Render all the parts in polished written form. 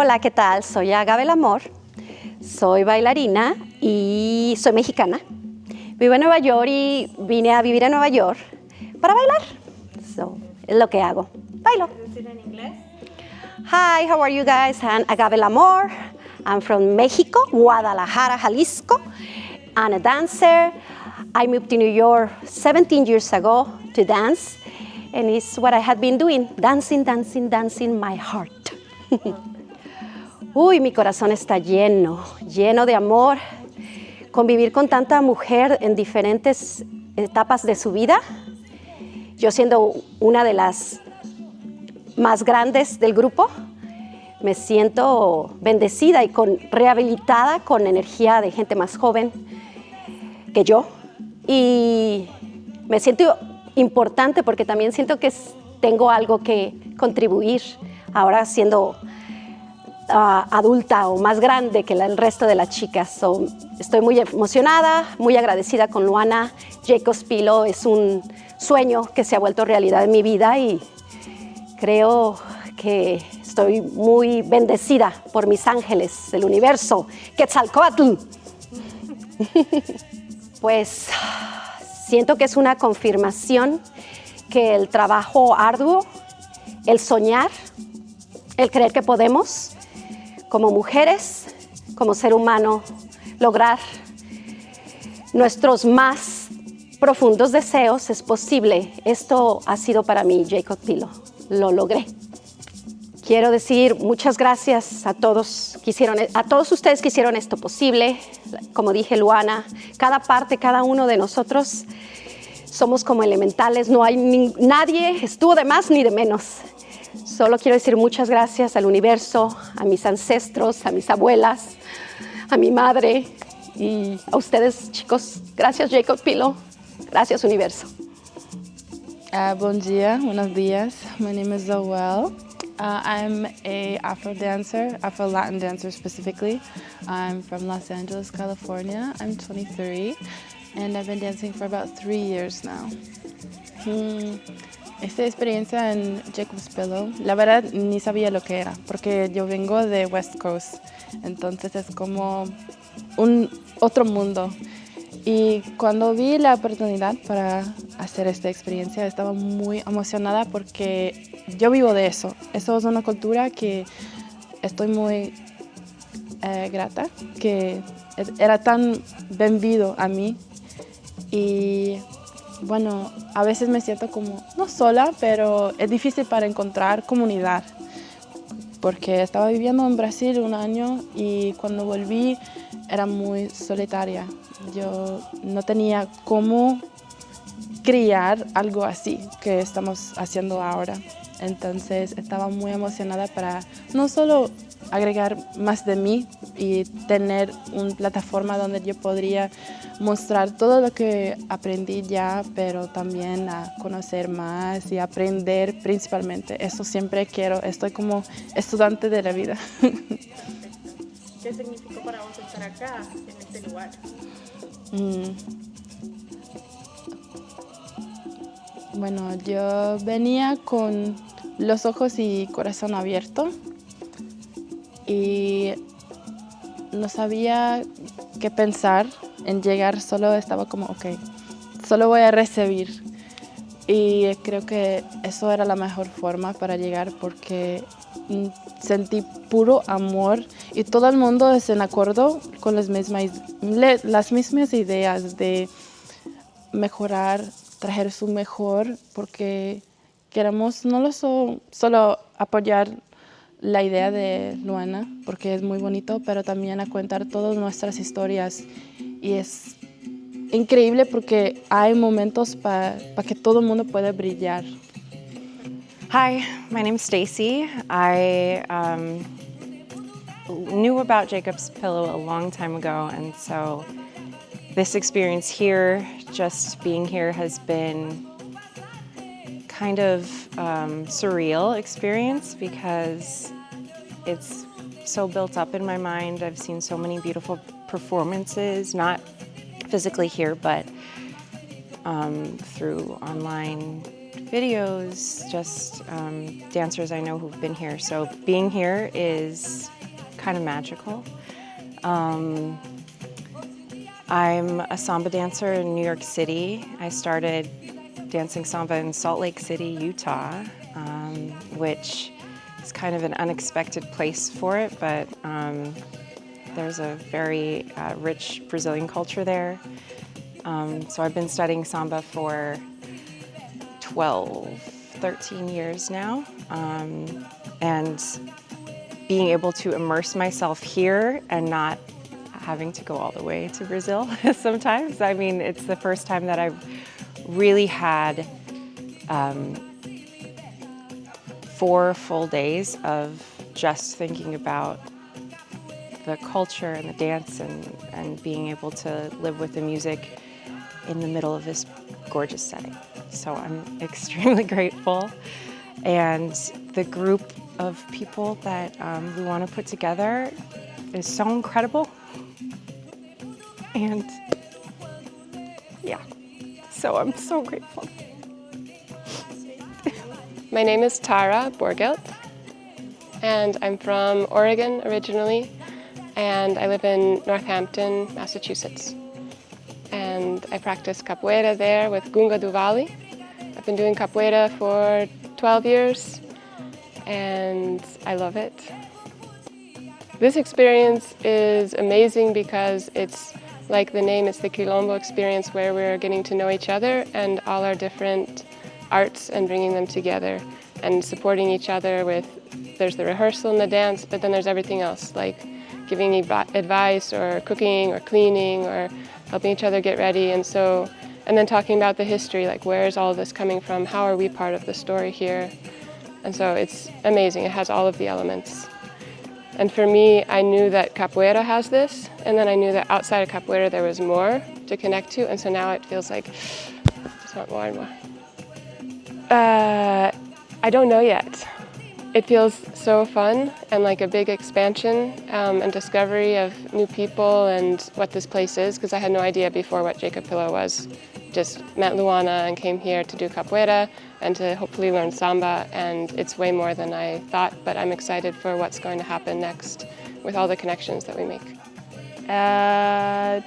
Hola, ¿qué tal? Soy Agave Amor, soy bailarina y soy mexicana. Vivo en Nueva York y vine a vivir en Nueva York para bailar. Es lo que hago. Bailo. ¿Decir en inglés? Hi, how are you guys? I'm Agave Amor. I'm from Mexico, Guadalajara, Jalisco. I'm a dancer. I moved to New York 17 years ago to dance. And it's what I had been doing, dancing, dancing, dancing my heart. Uy, mi corazón está lleno de amor. Convivir con tanta mujer en diferentes etapas de su vida. Yo siendo una de las más grandes del grupo, me siento bendecida y rehabilitada con energía de gente más joven que yo. Y me siento importante porque también siento que tengo algo que contribuir ahora siendo adulta o más grande que el resto de las chicas. Estoy muy emocionada, muy agradecida con Luana. Jacob's Pillow es un sueño que se ha vuelto realidad en mi vida y creo que estoy muy bendecida por mis ángeles, el universo, Quetzalcóatl. Pues siento que es una confirmación que el trabajo arduo, el soñar, el creer que podemos, como mujeres, como ser humano, lograr nuestros más profundos deseos es posible. Esto ha sido para mí, Jacob's Pillow. Lo logré. Quiero decir muchas gracias a todos ustedes que hicieron esto posible. Como dije, Luana, cada parte, cada uno de nosotros somos como elementales. No hay nadie estuvo de más ni de menos. Solo quiero decir muchas gracias al universo, a mis ancestros, a mis abuelas, a mi madre y a ustedes, chicos. Gracias, Jacob's Pillow. Gracias, universo. Bom dia, buenos días. My name is Zoel. I'm a Afro dancer, Afro Latin dancer specifically. I'm from Los Angeles, California. I'm 23 and I've been dancing for about 3 years now. Esta experiencia en Jacob's Pillow, la verdad ni sabía lo que era, porque yo vengo de West Coast, entonces es como un otro mundo. Y cuando vi la oportunidad para hacer esta experiencia, estaba muy emocionada porque yo vivo de eso. Eso es una cultura que estoy muy grata, que era tan bienvenido a mí. Y bueno, a veces me siento como, no sola, pero es difícil para encontrar comunidad. Porque estaba viviendo en Brasil 1 año y cuando volví era muy solitaria. Yo no tenía cómo criar algo así que estamos haciendo ahora. Entonces estaba muy emocionada para no solo agregar más de mí y tener una plataforma donde yo podría mostrar todo lo que aprendí ya, pero también a conocer más y aprender principalmente. Eso siempre quiero, estoy como estudiante de la vida. ¿Qué significó para vos estar acá, en este lugar? Bueno, yo venía con los ojos y corazón abierto y no sabía qué pensar en llegar, solo estaba como, ok, solo voy a recibir. Y creo que eso era la mejor forma para llegar porque sentí puro amor y todo el mundo es en acuerdo con las mismas ideas de mejorar, traer su mejor, porque queremos no solo apoyar la idea de Luana, porque es muy bonito, pero también a contar todas nuestras historias. Y es increíble porque hay momentos para que todo el mundo pueda brillar. Hi, my name's Stacy. I knew about Jacob's Pillow a long time ago, and so this experience here, just being here, has been kind of surreal experience because it's so built up in my mind. I've seen so many beautiful performances, not physically here, but through online videos, just dancers I know who've been here. So being here is kind of magical. I'm a samba dancer in New York City. I started dancing samba in Salt Lake City, Utah, which is kind of an unexpected place for it, but there's a very rich Brazilian culture there. So I've been studying samba for 12, 13 years now, and being able to immerse myself here and not having to go all the way to Brazil sometimes. I mean, it's the first time that I've really had 4 full days of just thinking about the culture and the dance and being able to live with the music in the middle of this gorgeous setting. So I'm extremely grateful. And the group of people that Luana put together is so incredible. And yeah, so I'm so grateful. My name is Tara Borgelt, and I'm from Oregon originally, and I live in Northampton, Massachusetts. And I practice capoeira there with Gunga Duvali. I've been doing capoeira for 12 years, and I love it. This experience is amazing because it's like the name, it's the Quilombo experience where we're getting to know each other and all our different arts and bringing them together and supporting each other with, there's the rehearsal and the dance, but then there's everything else, like giving advice or cooking or cleaning or helping each other get ready. And then talking about the history, like where is all this coming from? How are we part of the story here? And so it's amazing. It has all of the elements. And for me, I knew that capoeira has this, and then I knew that outside of capoeira there was more to connect to, and so now it feels like just want more and more. I don't know yet. It feels so fun and like a big expansion and discovery of new people and what this place is, because I had no idea before what Jacob Pillow was. Just met Luana and came here to do capoeira and to hopefully learn samba, and it's way more than I thought, but I'm excited for what's going to happen next with all the connections that we make.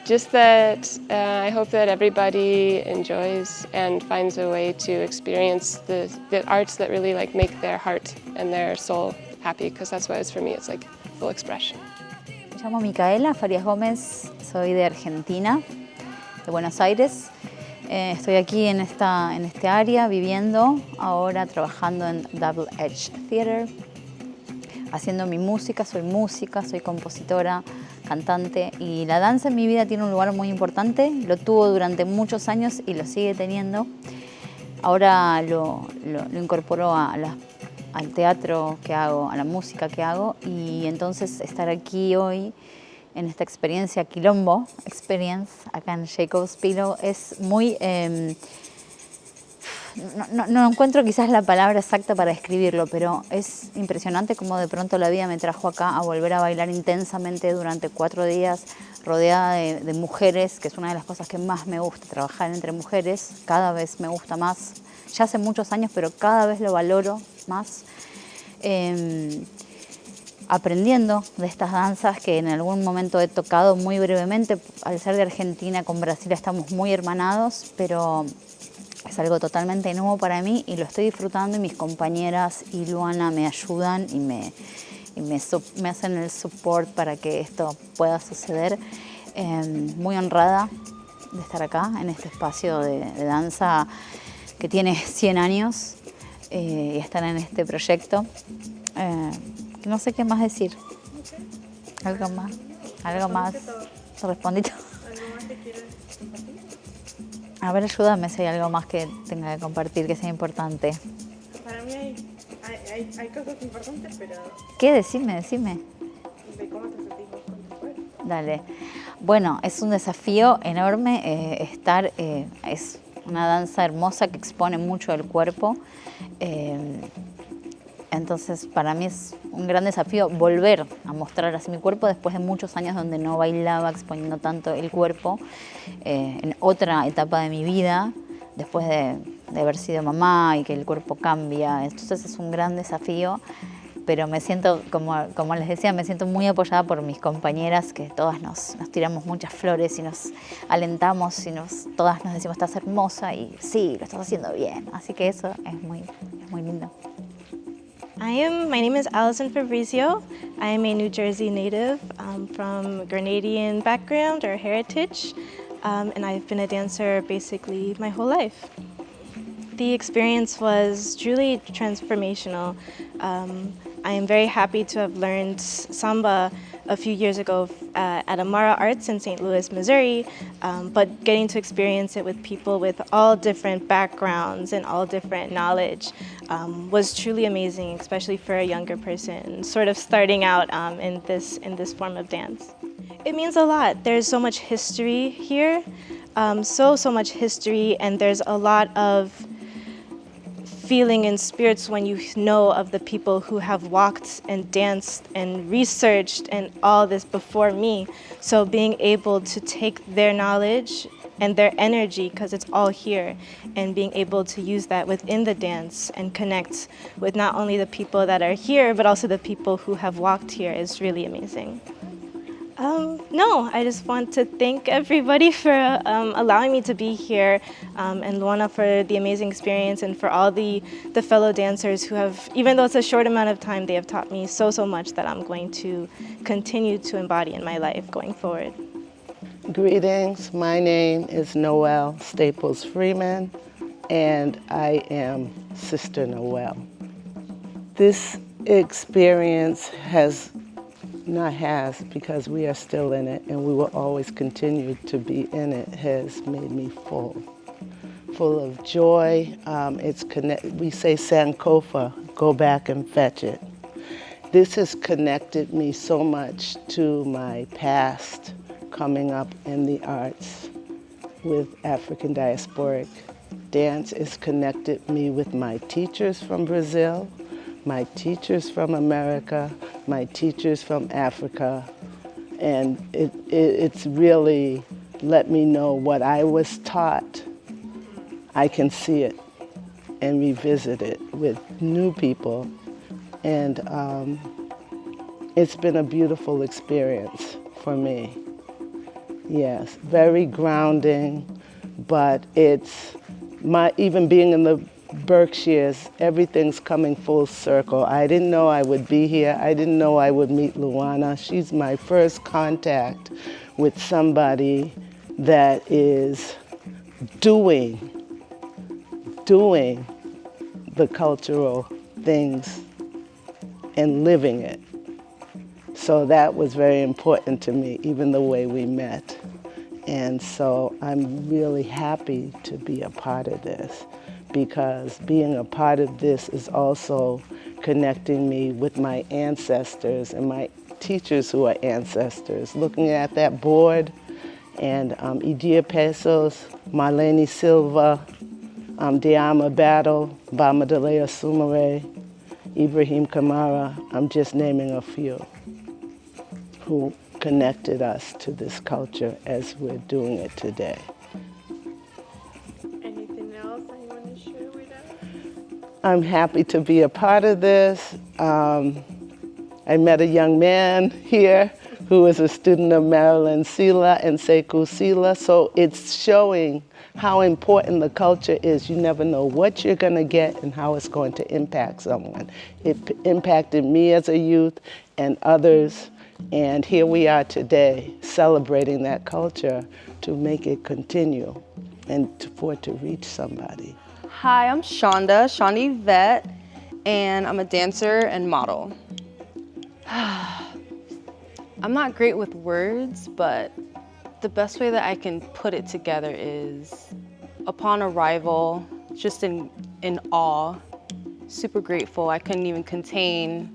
Just that I hope that everybody enjoys and finds a way to experience the arts that really like make their heart and their soul happy, because that's what it is for me. It's like full expression. Me llamo Micaela Farias Gómez, soy de Argentina, de Buenos Aires. Estoy aquí en este área viviendo, ahora trabajando en Double Edge Theater, haciendo mi música, soy compositora, cantante, y la danza en mi vida tiene un lugar muy importante, lo tuvo durante muchos años y lo sigue teniendo. Ahora lo incorporo al teatro que hago, a la música que hago, y entonces estar aquí hoy en esta experiencia Quilombo Experience, acá en Jacob's Pillow, es muy... no encuentro quizás la palabra exacta para describirlo, pero es impresionante cómo de pronto la vida me trajo acá a volver a bailar intensamente durante 4 días, rodeada de mujeres, que es una de las cosas que más me gusta, trabajar entre mujeres. Cada vez me gusta más, ya hace muchos años, pero cada vez lo valoro más. Aprendiendo de estas danzas que en algún momento he tocado muy brevemente. Al ser de Argentina, con Brasil estamos muy hermanados, pero es algo totalmente nuevo para mí y lo estoy disfrutando, y mis compañeras y Luana me ayudan y me hacen el support para que esto pueda suceder. Muy honrada de estar acá en este espacio de danza que tiene 100 años y estar en este proyecto. No sé qué más decir. Algo más. ¿Te respondí todo? ¿Algo más que quieras compartir? A ver, ayúdame si hay algo más que tenga que compartir, que sea importante. Para mí hay cosas importantes, pero... ¿Qué? Decime. ¿De cómo te sentís vos con tu cuerpo? Dale. Bueno, es un desafío enorme estar... es una danza hermosa que expone mucho el cuerpo. Entonces, para mí es un gran desafío volver a mostrar así mi cuerpo después de muchos años donde no bailaba exponiendo tanto el cuerpo, en otra etapa de mi vida, después de de haber sido mamá y que el cuerpo cambia. Entonces es un gran desafío, pero me siento, como les decía, me siento muy apoyada por mis compañeras, que todas nos tiramos muchas flores y nos alentamos y todas nos decimos, estás hermosa y sí, lo estás haciendo bien. Así que eso es muy lindo. My name is Allison Fabrizio. I am a New Jersey native from Grenadian background or heritage, and I've been a dancer basically my whole life. The experience was truly transformational. I am very happy to have learned samba a few years ago at Amara Arts in St. Louis, Missouri, but getting to experience it with people with all different backgrounds and all different knowledge was truly amazing, especially for a younger person sort of starting out in this form of dance. It means a lot. There's so much history here, so much history, and there's a lot of feeling and spirits when you know of the people who have walked and danced and researched and all this before me. So being able to take their knowledge and their energy, because it's all here, and being able to use that within the dance and connect with not only the people that are here, but also the people who have walked here is really amazing. No, I just want to thank everybody for allowing me to be here, and Luana for the amazing experience, and for all the fellow dancers who have, even though it's a short amount of time, they have taught me so much that I'm going to continue to embody in my life going forward. Greetings, my name is Noelle Staples Freeman, and I am Sister Noelle. This experience because we are still in it and we will always continue to be in it, has made me full of joy. We say Sankofa, go back and fetch it. This has connected me so much to my past coming up in the arts with African diasporic dance. It's connected me with my teachers from Brazil, my teachers from America, my teachers from Africa, and it's really let me know what I was taught. I can see it and revisit it with new people, and it's been a beautiful experience for me. Yes, very grounding, but even being in the Berkshires, everything's coming full circle. I didn't know I would be here. I didn't know I would meet Luana. She's my first contact with somebody that is doing the cultural things and living it. So that was very important to me, even the way we met. And so I'm really happy to be a part of this, because being a part of this is also connecting me with my ancestors and my teachers who are ancestors. Looking at that board, and Idia Pesos, Marlene Silva, Diama Battle, Bamadalea Sumare, Ibrahim Kamara, I'm just naming a few, who connected us to this culture as we're doing it today. Anything else that you want to share with us? I'm happy to be a part of this. I met a young man here who is a student of Marilyn Sila and Sekou Sila, so it's showing how important the culture is. You never know what you're going to get and how it's going to impact someone. It impacted me as a youth and others, and here we are today celebrating that culture to make it continue and for it to reach somebody. Hi, I'm Shonda Vet, and I'm a dancer and model. I'm not great with words, but the best way that I can put it together is, upon arrival, just in awe, super grateful. I couldn't even contain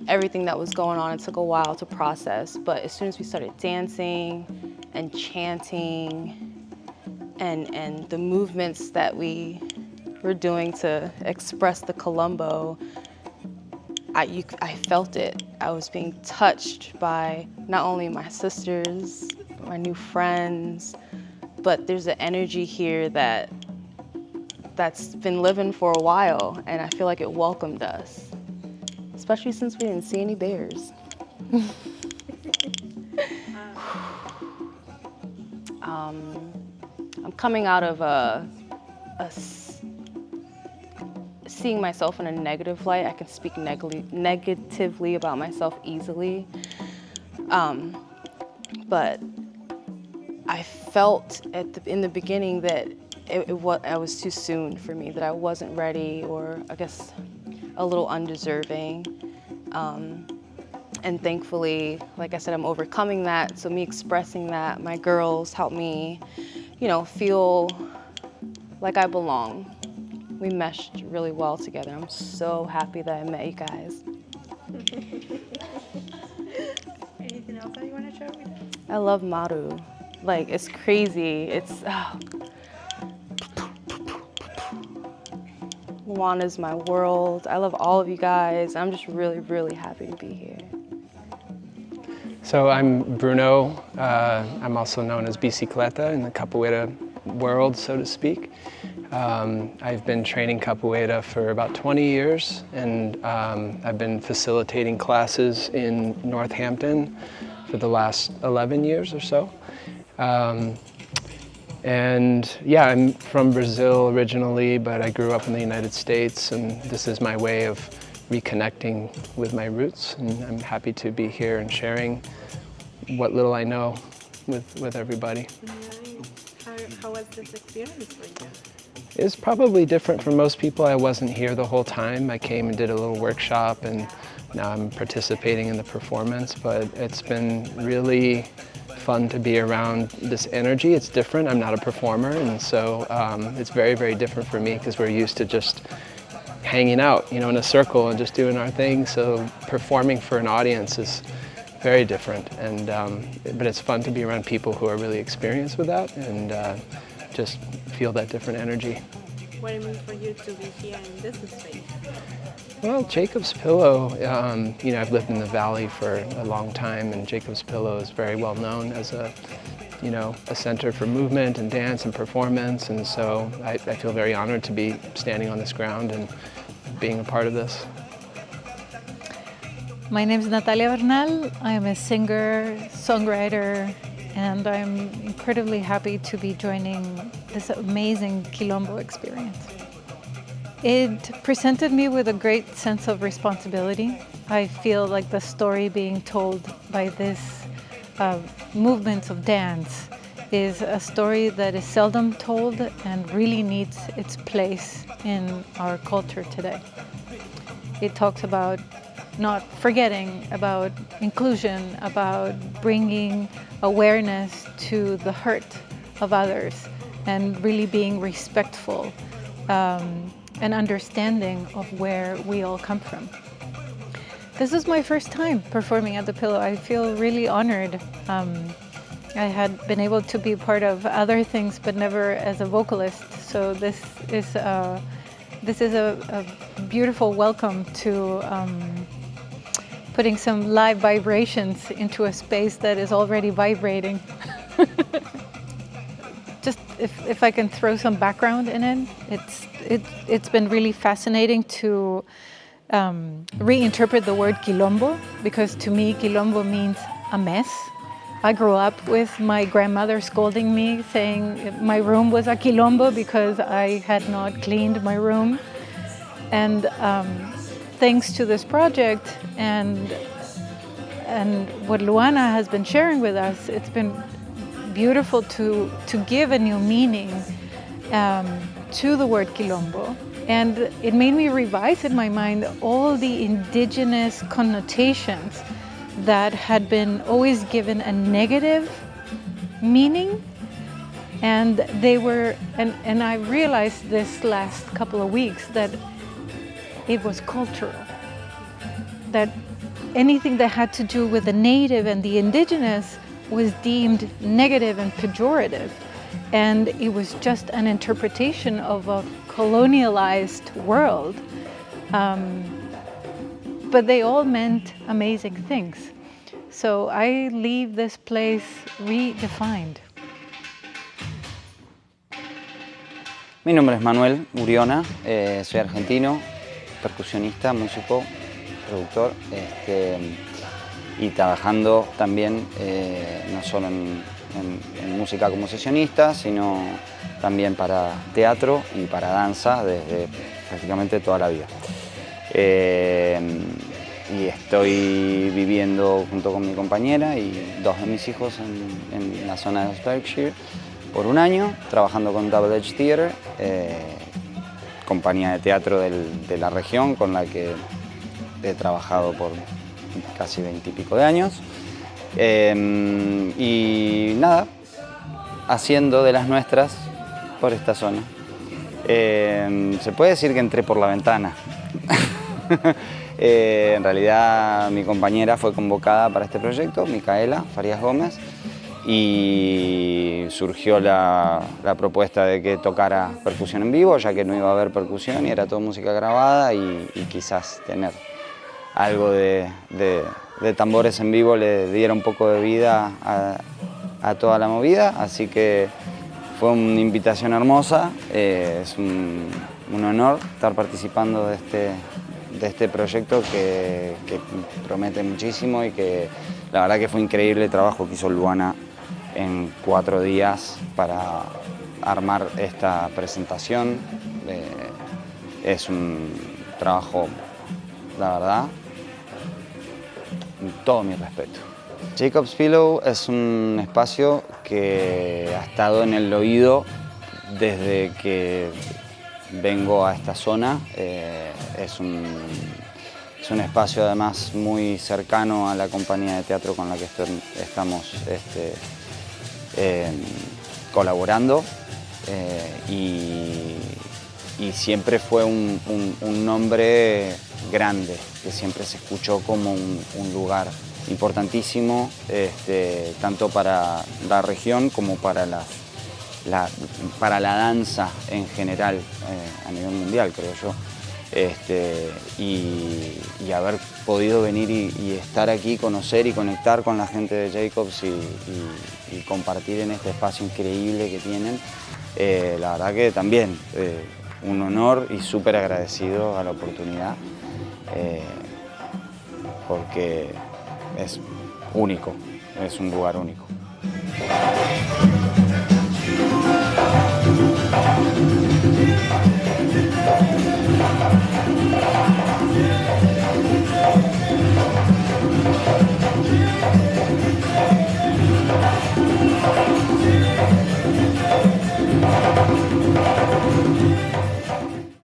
everything that was going on. It took a while to process, but as soon as we started dancing and chanting and the movements that we were doing to express the Quilombo, I felt it. I was being touched by not only my sisters, my new friends, but there's an energy here that that's been living for a while, and I feel like it welcomed us, especially since we didn't see any bears. I'm coming out of seeing myself in a negative light. I can speak negatively about myself easily, but I felt in the beginning that it was too soon for me, that I wasn't ready, or I guess a little undeserving. And thankfully, like I said, I'm overcoming that. So me expressing that, my girls helped me, you know, feel like I belong. We meshed really well together. I'm so happy that I met you guys. Anything else that you want to share with us? I love Maru. Like, it's crazy. It's, Luana's my world. I love all of you guys. I'm just really, really happy to be here. So I'm Bruno. I'm also known as Bicicleta in the capoeira world, so to speak. I've been training capoeira for about 20 years, and I've been facilitating classes in Northampton for the last 11 years or so. And yeah, I'm from Brazil originally, but I grew up in the United States, and this is my way of reconnecting with my roots, and I'm happy to be here and sharing what little I know with everybody. How was this experience for you? It's probably different from most people. I wasn't here the whole time. I came and did a little workshop, and now I'm participating in the performance, but it's been really fun to be around this energy. It's different. I'm not a performer, and so it's very, very different for me because we're used to just hanging out, you know, in a circle and just doing our thing. So performing for an audience is very different, and but it's fun to be around people who are really experienced with that and just feel that different energy. What it means for you to be here in this space? Well, Jacob's Pillow, you know, I've lived in the Valley for a long time, and Jacob's Pillow is very well known as a, you know, a center for movement and dance and performance, and so I feel very honored to be standing on this ground and being a part of this. My name is Natalia Bernal. I'm a singer, songwriter, and I'm incredibly happy to be joining this amazing Quilombo experience. It presented me with a great sense of responsibility. I feel like the story being told by this movement of dance is a story that is seldom told and really needs its place in our culture today. It talks about not forgetting, about inclusion, about bringing awareness to the hurt of others and really being respectful and understanding of where we all come from. This is my first time performing at the Pillow. I feel really honored. I had been able to be part of other things, but never as a vocalist. So this is a beautiful welcome to putting some live vibrations into a space that is already vibrating. Just if I can throw some background in it, it's been really fascinating to reinterpret the word Quilombo, because to me Quilombo means a mess. I grew up with my grandmother scolding me, saying my room was a Quilombo because I had not cleaned my room. And thanks to this project and what Luana has been sharing with us, it's been beautiful to give a new meaning to the word Quilombo. And it made me revise in my mind all the indigenous connotations that had been always given a negative meaning. And they were, and I realized this last couple of weeks that it was cultural, that anything that had to do with the native and the indigenous was deemed negative and pejorative. And it was just an interpretation of a colonialized world. But they all meant amazing things. So I leave this place redefined. Mi nombre es Manuel Uriona, soy argentino, percusionista, músico, productor y trabajando también no solo en música como sesionista, sino también para teatro y para danza desde prácticamente toda la vida. Y estoy viviendo junto con mi compañera y dos de mis hijos en la zona de Berkshire por un año, trabajando con Double Edge Theatre, compañía de teatro de la región con la que he trabajado por casi 20 y pico de años. Y nada, haciendo de las nuestras por esta zona. Se puede decir que entré por la ventana. En realidad mi compañera fue convocada para este proyecto, Micaela Farías Gómez, y surgió la propuesta de que tocara percusión en vivo, ya que no iba a haber percusión y era todo música grabada y quizás tener algo de tambores en vivo le diera un poco de vida a toda la movida, así que fue una invitación hermosa, es un honor estar participando de este proyecto que promete muchísimo y que la verdad que fue increíble el trabajo que hizo Luana en 4 días para armar esta presentación. Es un trabajo, la verdad, todo mi respeto. Jacob's Pillow es un espacio que ha estado en el oído desde que vengo a esta zona. Es un espacio además muy cercano a la compañía de teatro con la que estamos colaborando y siempre fue un nombre grande, que siempre se escuchó como un lugar importantísimo, tanto para la región como para la danza en general, a nivel mundial, creo yo. Y haber podido venir y estar aquí, conocer y conectar con la gente de Jacobs y compartir en este espacio increíble que tienen, la verdad que también un honor y súper agradecido a la oportunidad, porque es único, es un lugar único.